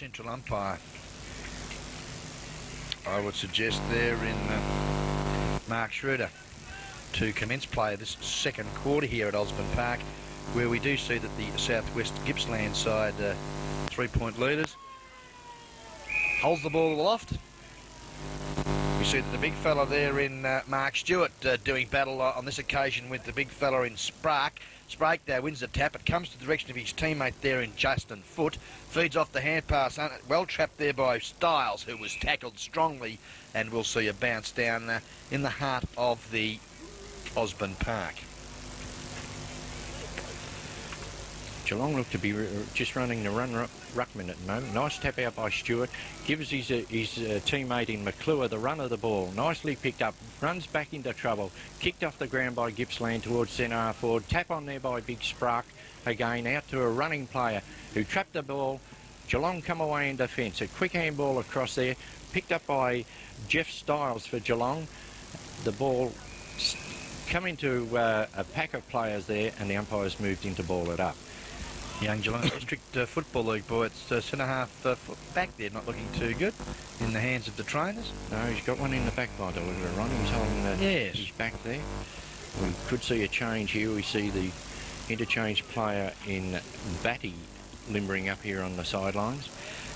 central umpire, I would suggest there in Mark Schroeder, to commence play of this second quarter here at Osborne Park, where we do see that the Southwest Gippsland side 3-point leaders holds the ball aloft. We see that the big fella there in Mark Stewart doing battle on this occasion with the big fella in Sprague. Sprague there wins the tap. It comes to the direction of his teammate there in Justin Foote. Feeds off the hand pass. Well trapped there by Styles, who was tackled strongly, and we'll see a bounce down in the heart of the Osborne Park. Geelong look to be just running the ruckman at the moment. Nice tap out by Stewart. Gives his teammate in McClure the run of the ball. Nicely picked up. Runs back into trouble. Kicked off the ground by Gippsland towards centre half forward. Tap on there by Big Sprague. Again out to a running player who trapped the ball. Geelong come away in defence. A quick handball across there. Picked up by Jeff Styles for Geelong. The ball come into a pack of players there, and the umpires moved in to ball it up. Young Geelong District Football League boy, it's centre half foot back there, not looking too good in the hands of the trainers. No, he's got one in the back by the look of it, Ron. He's holding his back there. We could see a change here. We see the interchange player in Batty limbering up here on the sidelines.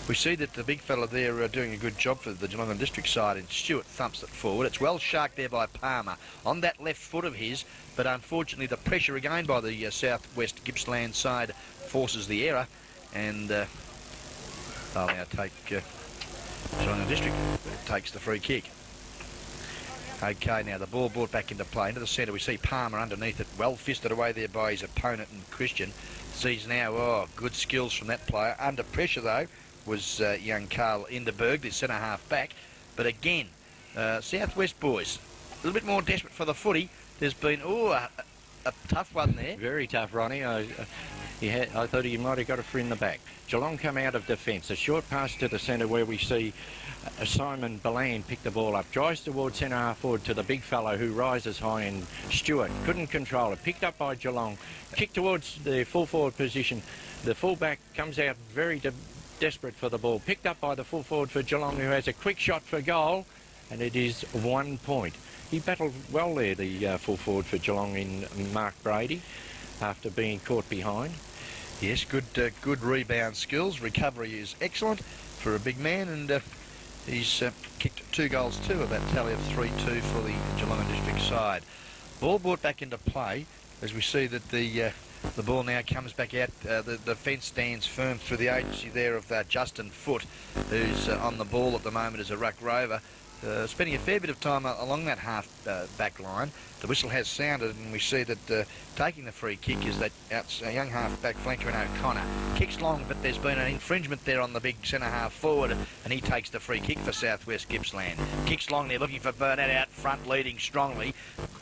We see that the big fella there are doing a good job for the Geelong District side, and Stewart thumps it forward. It's well sharked there by Palmer on that left foot of his, but unfortunately the pressure again by the Southwest Gippsland side forces the error, and they'll now take Geelong District takes the free kick. Okay, now the ball brought back into play into the centre. We see Palmer underneath it, well fisted away there by his opponent, and Christian sees now good skills from that player. Under pressure though was young Carl Inderberg, the centre half back. But again, Southwest boys a little bit more desperate for the footy. There's been a tough one there. Very tough, Ronnie. I thought he might have got a free in the back. Geelong come out of defence. A short pass to the centre where we see Simon Balan pick the ball up. Drives towards centre half forward to the big fellow who rises high, and Stewart couldn't control it. Picked up by Geelong. Kicked towards the full forward position. The fullback comes out very desperate for the ball. Picked up by the full forward for Geelong, who has a quick shot for goal, and it is 1 point. He battled well there, the full forward for Geelong in Mark Brady, after being caught behind. Yes, good rebound skills. Recovery is excellent for a big man, and he's kicked 2 goals too of that tally of 3-2 for the Geelong District side. Ball brought back into play as we see that the ball now comes back out. The fence stands firm through the agency there of Justin Foote, who's on the ball at the moment as a ruck rover. Spending a fair bit of time along that half back line. The whistle has sounded, and we see that taking the free kick is that young half back flanker in O'Connor. Kicks long, but there's been an infringement there on the big centre half forward, and he takes the free kick for Southwest Gippsland. Kicks long, they're looking for Burnett out front, leading strongly.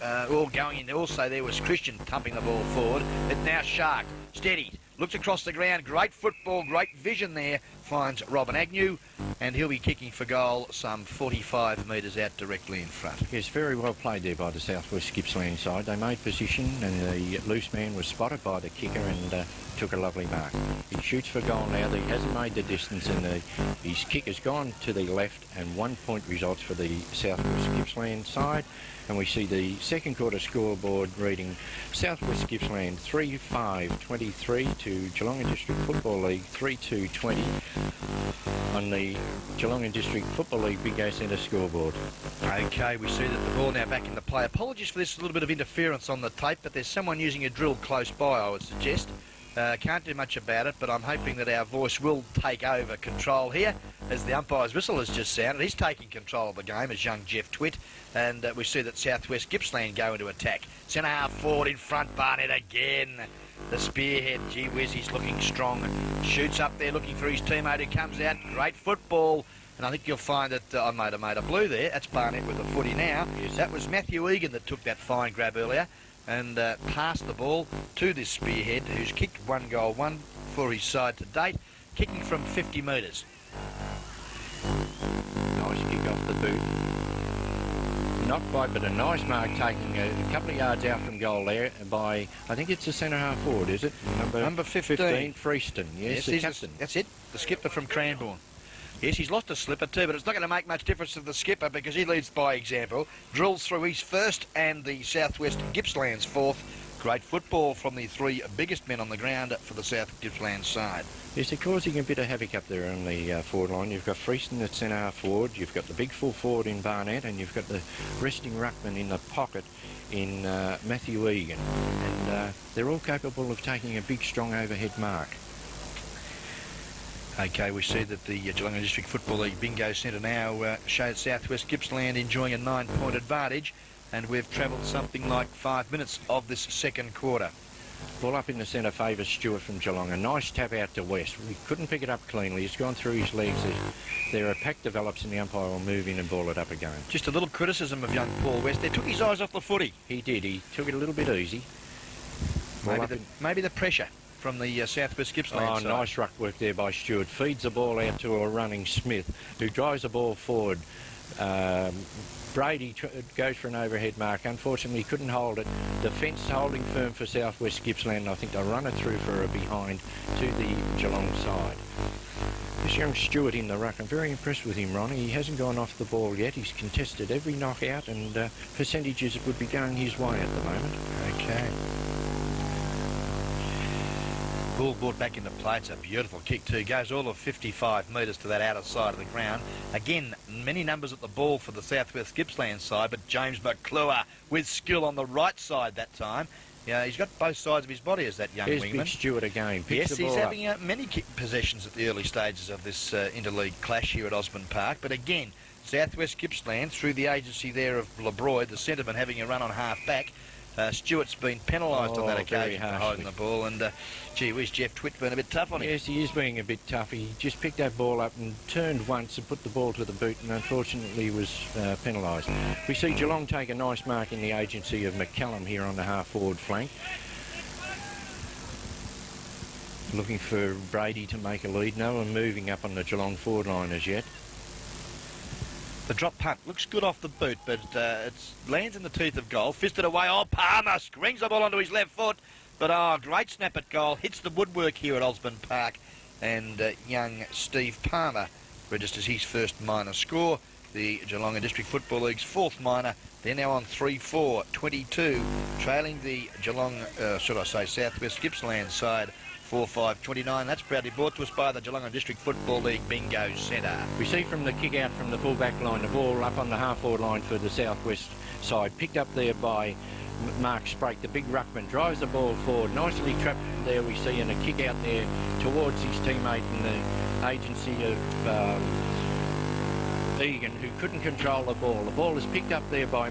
All going in. Also there was Christian thumping the ball forward. It's now Shark, steady, looks across the ground. Great football, great vision there. Finds Robin Agnew, and he'll be kicking for goal some 45 metres out directly in front. Yes, very well played there by the Southwest Gippsland side. They made position, and the loose man was spotted by the kicker and took a lovely mark. He shoots for goal now. He hasn't made the distance, and his kick has gone to the left, and 1 point results for the Southwest Gippsland side. And we see the second quarter scoreboard reading Southwest Gippsland 3-5-23 to Geelong District Football League 3-2-20 on the Geelong District Football League Big A Centre scoreboard. Okay, we see that the ball now back in the play. Apologies for this little bit of interference on the tape, but there's someone using a drill close by, I would suggest. Can't do much about it, but I'm hoping that our voice will take over control here as the umpire's whistle has just sounded. He's taking control of the game as young Jeff Twitt, and we see that Southwest Gippsland go into attack. Centre half forward in front, Barnett again. The spearhead, gee whiz, he's looking strong. Shoots up there looking for his teammate who comes out. Great football. And I think you'll find that I made a blue there. That's Barnett with the footy now. Yes. That was Matthew Egan that took that fine grab earlier and passed the ball to this spearhead, who's kicked 1 goal, 1 for his side to date, kicking from 50 metres. Nice kick off the boot. Not quite, but a nice mark, taking a couple of yards out from goal there by, I think it's the centre half forward, is it? Number 15. Freeston, yes, the captain. That's it. the skipper from Cranbourne. Yes, he's lost a slipper too, but it's not going to make much difference to the skipper because he leads by example. Drills through his first and the Southwest Gippsland's fourth. Great football from the three biggest men on the ground for the South Gippsland side. Yes, they're causing a bit of havoc up there on the forward line. You've got Freeston at centre half forward, you've got the big full forward in Barnett, and you've got the resting ruckman in the pocket in Matthew Egan. And they're all capable of taking a big, strong overhead mark. Okay, we see that the Geelong District Football League Bingo Centre now shows Southwest Gippsland enjoying a 9-point advantage, and we've travelled something like 5 minutes of this second quarter. Ball up in the centre favours Stewart from Geelong. A nice tap out to West. We couldn't pick it up cleanly. It's gone through his legs. There a pack develops and the umpire will move in and ball it up again. Just a little criticism of young Paul West. They took his eyes off the footy. He did. He took it a little bit easy. Maybe the pressure from the Southwest Gippsland side. Nice ruck work there by Stewart. Feeds the ball out to a running Smith, who drives the ball forward. Brady goes for an overhead mark. Unfortunately, he couldn't hold it. Defence holding firm for Southwest Gippsland. I think they'll run it through for a behind to the Geelong side. This young Stewart in the ruck, I'm very impressed with him, Ronnie. He hasn't gone off the ball yet. He's contested every knockout, and percentages would be going his way at the moment. Okay. Ball brought back into play. It's a beautiful kick too. Goes all of 55 metres to that outer side of the ground. Again, many numbers at the ball for the Southwest Gippsland side, but James McClure with skill on the right side that time. Yeah, he's got both sides of his body as that young Here's wingman. Big Stewart again. Yes, he's having many kick possessions at the early stages of this interleague clash here at Osborne Park. But again, Southwest Gippsland, through the agency there of LeBroy, the centreman having a run on half-back. Stewart's been penalised on that occasion for holding the ball, and gee whiz, Jeff Twitt been a bit tough on him. Yes, he is being a bit tough. He just picked that ball up and turned once and put the ball to the boot, and unfortunately was penalised. We see Geelong take a nice mark in the agency of McCallum here on the half-forward flank. Looking for Brady to make a lead. No one moving up on the Geelong forward line as yet. The drop punt looks good off the boot, but it lands in the teeth of goal. Fisted away. Oh, Palmer screens the ball onto his left foot. But great snap at goal. Hits the woodwork here at Osborne Park. And young Steve Palmer registers his first minor score. The Geelong District Football League's fourth minor. They're now on 3-4, 22, trailing the Geelong, Southwest Gippsland side 4-5-29. That's proudly brought to us by the Geelong District Football League Bingo Centre. We see from the kick out from the full-back line, the ball up on the half-forward line for the Southwest side, picked up there by Mark Sprake, the big ruckman, drives the ball forward, nicely trapped there we see, and a kick out there towards his teammate in the agency of Egan, who couldn't control the ball. The ball is picked up there by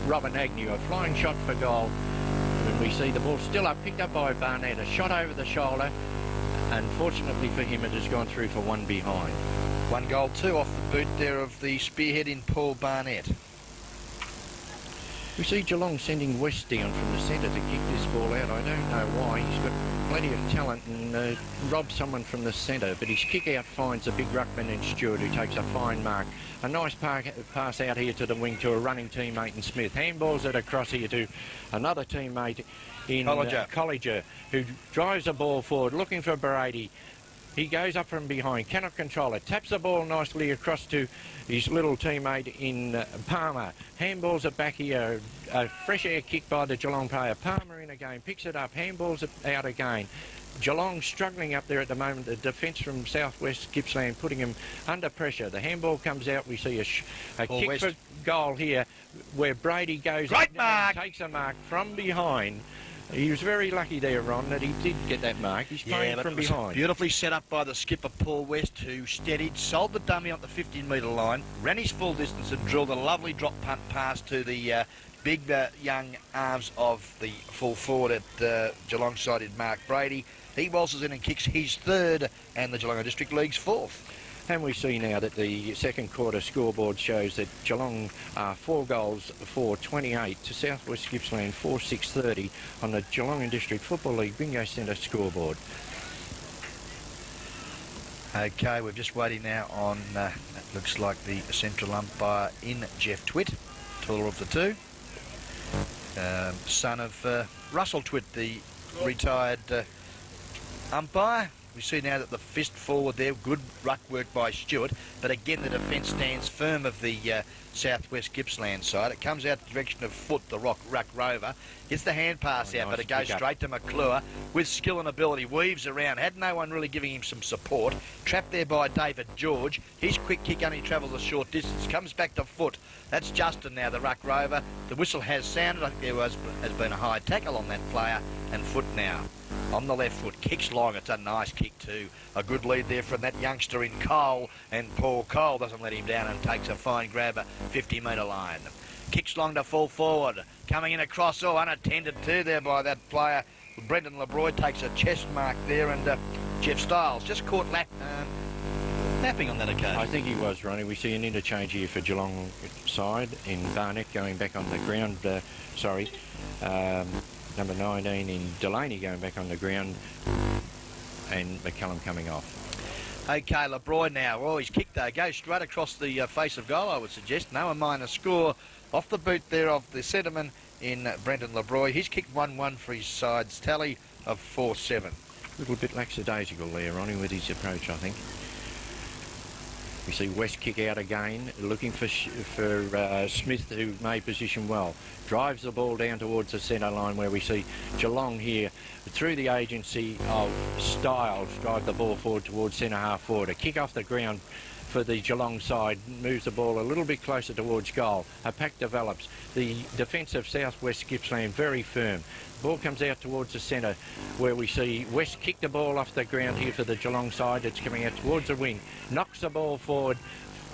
Robin Agnew, a flying shot for goal. And we see the ball still up, picked up by Barnett, a shot over the shoulder. Unfortunately for him, it has gone through for one behind. 1 goal, 2 off the boot there of the spearhead in Paul Barnett. We see Geelong sending West down from the centre to kick this ball out. I don't know why. He's got plenty of talent and robbed someone from the centre, but his kick out finds a big ruckman in Stewart, who takes a fine mark. A nice pass out here to the wing to a running teammate in Smith. Handballs it across here to another teammate in Colliger, who drives the ball forward, looking for Brady. He goes up from behind, cannot control it, taps the ball nicely across to his little teammate in Palmer. Handballs it back here, a fresh air kick by the Geelong player. Palmer in again, picks it up, handballs it out again. Geelong struggling up there at the moment. The defence from Southwest Gippsland putting him under pressure. The handball comes out. We see a kick West for goal here where Brady goes Great up mark. and takes a mark from behind. He was very lucky there, Ron, that he did get that mark. He's playing from behind. Beautifully set up by the skipper, Paul West, who steadied, sold the dummy on the 15-metre line, ran his full distance and drilled a lovely drop punt pass to the big young arms of the full forward at Geelong side in Mark Brady. He waltzes in and kicks his third and the Geelong District League's fourth. And we see now that the second quarter scoreboard shows that Geelong are 4 goals for 28 to Southwest Gippsland 4-6-30 on the Geelong District Football League Bingo Centre scoreboard. Okay, we're just waiting now on, it looks like the central umpire in Jeff Twitt, taller of the two. Son of Russell Twitt, the retired umpire. We see now that the fist forward there, good ruck work by Stewart, but again the defence stands firm of the Southwest Gippsland side. It comes out the direction of Foot, the ruck rover, gets the hand pass out, nice but it goes straight to McClure with skill and ability, weaves around, had no one really giving him some support, trapped there by David George. His quick kick only travels a short distance, comes back to Foot. That's Justin now, the ruck rover. The whistle has sounded. I think there has been a high tackle on that player, and Foot now on the left foot, kicks long. It's a nice kick too. A good lead there from that youngster in Cole, and Paul Cole doesn't let him down and takes a fine grab at 50-metre line. Kicks long to full forward, coming in across, unattended to there by that player. Brendan LeBroy takes a chest mark there, and Jeff Stiles just caught napping on that occasion. I think he was, Ronnie. We see an interchange here for Geelong side in Barnett going back on the ground. Number 19 in Delaney going back on the ground, and McCallum coming off. Okay, LeBroy now. Oh, he's kicked though. Goes straight across the face of goal, I would suggest. No, a minor score off the boot there of the centreman in Brendan LeBroy. He's kicked 1-1 for his side's tally of 4-7. A little bit lackadaisical there, Ronnie, with his approach, I think. We see West kick out again, looking for Smith, who made position well. Drives the ball down towards the centre line, where we see Geelong here, through the agency of Stiles, drive the ball forward towards centre half forward. A kick off the ground for the Geelong side, moves the ball a little bit closer towards goal. A pack develops. The defence of Southwest Gippsland very firm. Ball comes out towards the centre, where we see West kick the ball off the ground here for the Geelong side. It's coming out towards the wing. Knocks the ball forward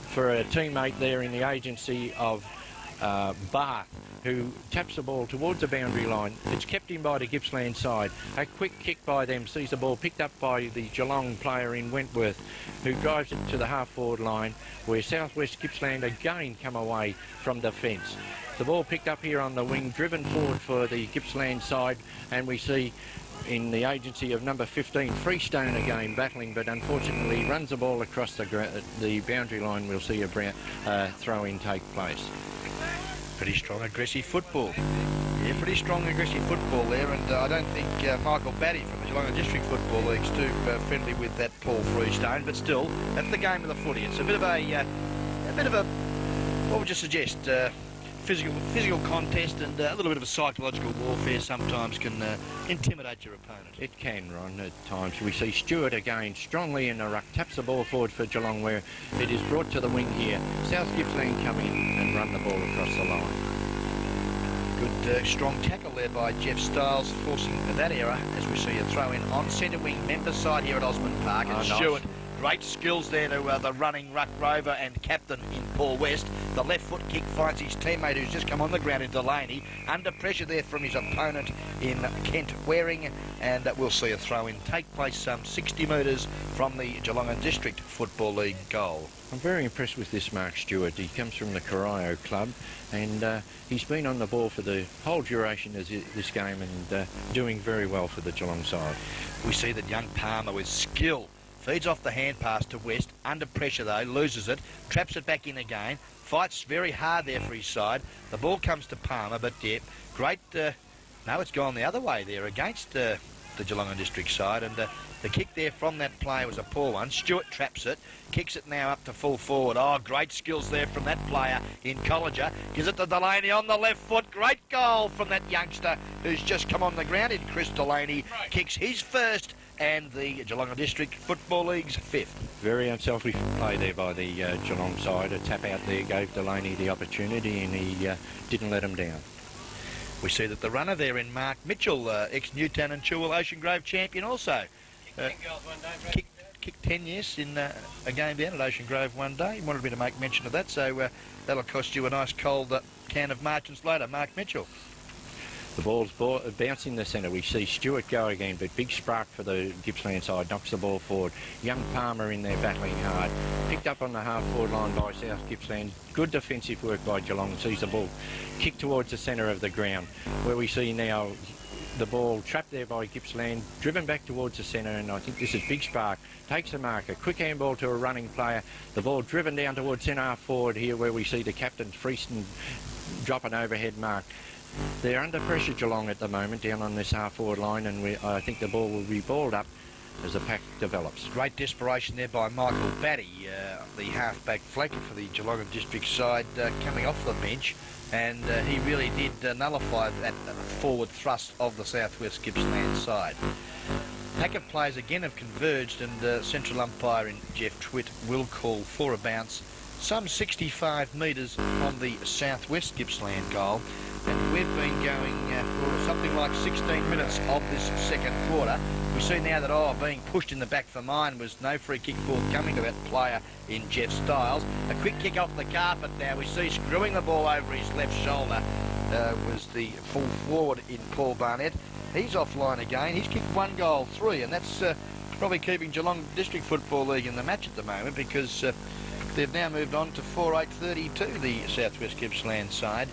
for a teammate there in the agency of Barth, who taps the ball towards the boundary line. It's kept in by the Gippsland side. A quick kick by them sees the ball picked up by the Geelong player in Wentworth, who drives it to the half-forward line, where Southwest Gippsland again come away from defence. The ball picked up here on the wing, driven forward for the Gippsland side, and we see in the agency of number 15, Freestone again battling, but unfortunately runs the ball across the boundary line. We'll see a throw-in take place. Pretty strong, aggressive football. Yeah, pretty strong, aggressive football there, and I don't think Michael Batty from the Geelong District Football League's too friendly with that Paul Freestone, but still, that's the game of the footy. It's a bit of a, what would you suggest? Physical contest, and a little bit of a psychological warfare sometimes can intimidate your opponent. It can, Ron, at times. We see Stewart again strongly in the ruck, taps the ball forward for Geelong, where it is brought to the wing here. South Gippsland come in and run the ball across the line. Good strong tackle there by Jeff Stiles, forcing that error as we see a throw in on centre wing, member side here at Osmond Park. And Stewart, great skills there to the running ruck rover and captain in Paul West. The left foot kick finds his teammate who's just come on the ground in Delaney. Under pressure there from his opponent in Kent Waring, and we'll see a throw in take place some 60 metres from the Geelong District Football League goal. I'm very impressed with this Mark Stewart. He comes from the Corio club, and he's been on the ball for the whole duration of this game, and doing very well for the Geelong side. We see that young Palmer with skill feeds off the hand pass to West, under pressure though, loses it, traps it back in again, fights very hard there for his side. The ball comes to Palmer, but yeah, great, no, it's gone the other way there against the Geelong District side, and the kick there from that player was a poor one. Stewart traps it, kicks it now up to full forward. Oh, great skills there from that player in Colliger. Gives it to Delaney on the left foot. Great goal from that youngster who's just come on the ground in Chris Delaney. Kicks his first and the Geelong District Football League's fifth. Very unselfish play there by the Geelong side. A tap out there gave Delaney the opportunity, and he didn't let him down. We see that the runner there in Mark Mitchell, ex-Newtown and Chewell Ocean Grove champion also. Kicked 10 yes in a game down at Ocean Grove one day. He wanted me to make mention of that, so that'll cost you a nice cold can of Martins later, Mark Mitchell. The ball's bouncing the centre. We see Stewart go again, but big spark for the Gippsland side, knocks the ball forward. Young Palmer in there battling hard. Picked up on the half-forward line by South Gippsland. Good defensive work by Geelong. Sees the ball kicked towards the centre of the ground, where we see now the ball trapped there by Gippsland, driven back towards the centre, and I think this is big spark. Takes a mark, a quick handball to a running player. The ball driven down towards centre half forward here, where we see the captain Freeston drop an overhead mark. They're under pressure, Geelong, at the moment, down on this half-forward line, and I think the ball will be balled up as the pack develops. Great desperation there by Michael Batty, the half-back flanker for the Geelong District side, coming off the bench, and he really did nullify that forward thrust of the Southwest Gippsland side. Pack of players again have converged, and central umpire in Jeff Twitt will call for a bounce some 65 metres on the Southwest Gippsland goal. And we've been going for something like 16 minutes of this second quarter. We see now that being pushed in the back for mine was no free kick forthcoming to that player in Jeff Stiles. A quick kick off the carpet now. We see screwing the ball over his left shoulder was the full forward in Paul Barnett. He's offline again. He's kicked 1 goal 3, and that's probably keeping Geelong District Football League in the match at the moment, because they've now moved on to 4-8-32, the Southwest Gippsland side,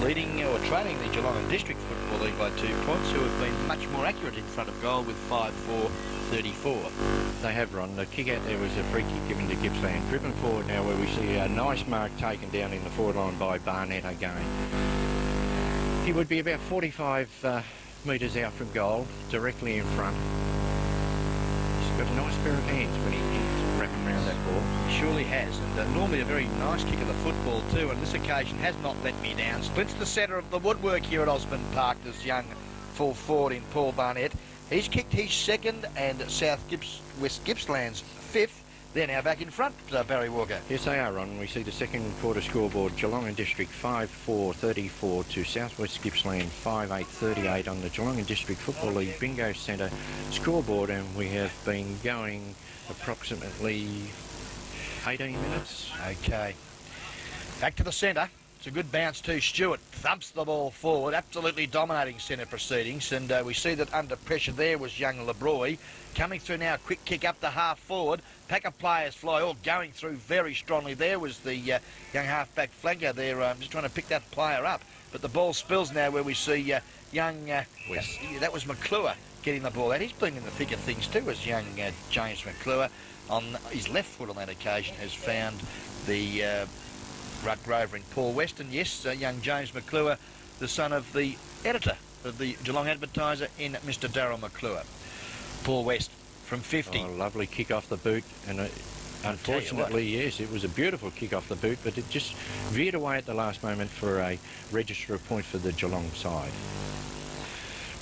leading or trailing the Geelong District Football League by 2 points, who have been much more accurate in front of goal with 5-4-34. They have, Ron. The kick out there was a free kick given to Gippsland. Driven forward now, where we see a nice mark taken down in the forward line by Barnett again. He would be about 45 metres out from goal, directly in front. He's got a nice pair of hands when he's wrapping around that ball. He surely has, and normally a very nice kick of the football too, and this occasion has not let me down. Splits the centre of the woodwork here at Osborne Park, this young full forward in Paul Barnett. He's kicked his second and West Gippsland's 5th. They're now back in front, Barry Walker. Yes, they are, Ron. We see the second quarter scoreboard. Geelong District 5-4-34 to Southwest Gippsland 5-8-38 on the Geelong District Football League Bingo Centre scoreboard, and we have been going approximately 18 minutes. Okay. Back to the centre. It's a good bounce too. Stewart thumps the ball forward, absolutely dominating centre proceedings, and we see that under pressure there was young LeBroy. Coming through now, quick kick up the half forward. Pack of players fly, all going through very strongly. There was the young half-back flanker there, just trying to pick that player up. But the ball spills now, where we see young West. That was McClure getting the ball out. He's been in the thick of things too, as young James McClure on his left foot on that occasion has found the ruck rover in Paul West. And yes, young James McClure, the son of the editor of the Geelong Advertiser in Mr. Darryl McClure. Paul West from 50. Oh, lovely kick off the boot, and unfortunately, yes, it was a beautiful kick off the boot, but it just veered away at the last moment for a register of point for the Geelong side,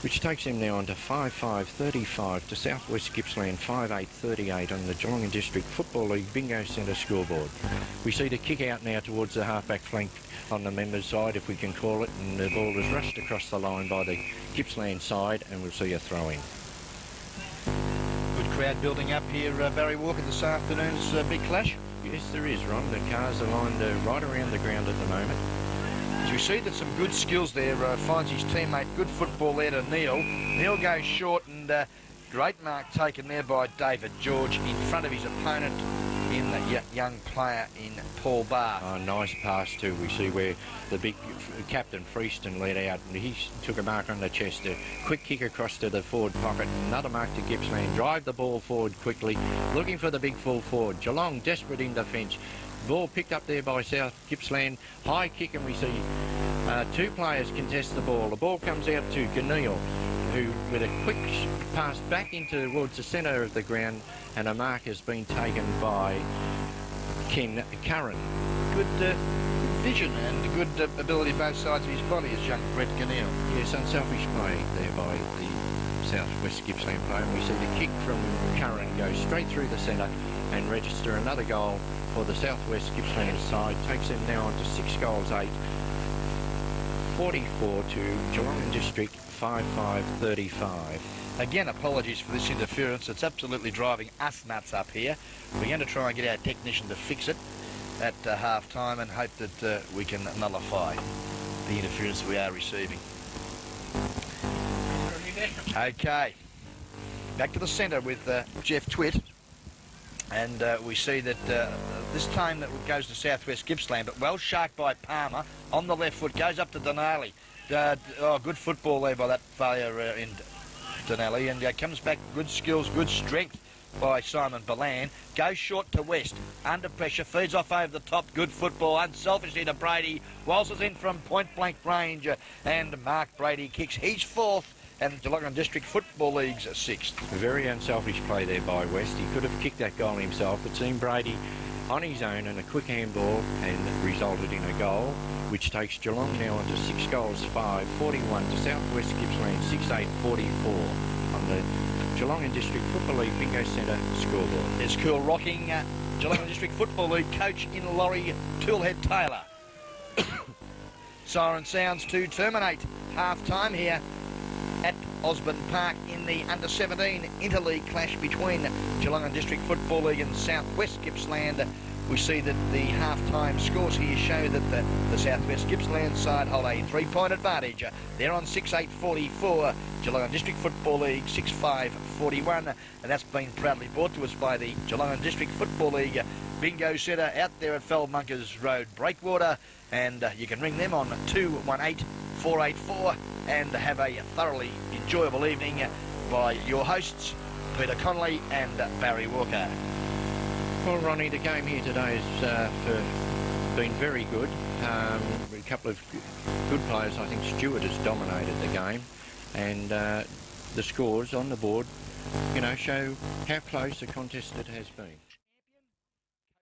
which takes him now on to 5-5-35 to Southwest Gippsland 5-8-38 on the Geelong District Football League Bingo Centre scoreboard. We see the kick out now towards the half-back flank on the members' side, if we can call it, and the ball is rushed across the line by the Gippsland side, and we'll see a throw-in. Good crowd building up here, Barry Walker, this afternoon's big clash. Yes, there is, Ron. The cars are lined right around the ground at the moment. As we see that some good skills there, finds his teammate, good football there to Neil. Neil goes short, and great mark taken there by David George in front of his opponent in the young player in Paul Barr. Oh, nice pass too. We see where the big captain Freeston led out, and he took a mark on the chest. A quick kick across to the forward pocket. Another mark to Gippsland. Drive the ball forward quickly, looking for the big full forward. Geelong desperate in defence. Ball picked up there by South Gippsland. High kick, and we see 2 players contest the ball. The ball comes out to Ganil, who with a quick pass back towards the centre of the ground, and a mark has been taken by Ken Curran. Good vision and good ability both sides of his body as young Brett Ganil. Yes, unselfish play there by the Southwest Gippsland player. And we see the kick from Curran go straight through the centre and register another goal for the Southwest Gippsland side. Takes them now on to 6 goals 8. 44 to Geelong District 5-5-35. Again, apologies for this interference. It's absolutely driving us nuts up here. We're going to try and get our technician to fix it at half time, and hope that we can nullify the interference we are receiving. Okay, back to the centre with Jeff Twitt, and we see that this time that goes to Southwest Gippsland, but well sharked by Palmer on the left foot, goes up to Denali. Good football there by that failure in Denali, and comes back, good skills, good strength by Simon Balan. Goes short to West, under pressure, feeds off over the top, good football, unselfishly to Brady, waltzes in from point blank range, and Mark Brady kicks his 4th and Geelong District Football League's 6th. Very unselfish play there by West. He could have kicked that goal himself, but seen Brady on his own and a quick handball and resulted in a goal, which takes Geelong now onto 6 goals, 5, 41 to South West Gippsland, 6-8, 44 on the Geelong District Football League Bingo Centre scoreboard. There's cool rocking Geelong District Football League coach in Laurie Toolhead Taylor. Siren sounds to terminate half-time here at Osborne Park in the under-17 Interleague clash between Geelong District Football League and South West Gippsland. We see that the half-time scores here show that the South West Gippsland side hold a 3-point advantage. They're on 6-8-44, Geelong District Football League 6-5-41, and that's been proudly brought to us by the Geelong District Football League Bingo Centre out there at Feldmunkers Road, Breakwater, and you can ring them on 218-484 and have a thoroughly enjoyable evening by your hosts, Peter Connolly and Barry Walker. Well, Ronnie, the game here today has been very good. A couple of good players. I think Stewart has dominated the game, and the scores on the board, you know, show how close the contest it has been.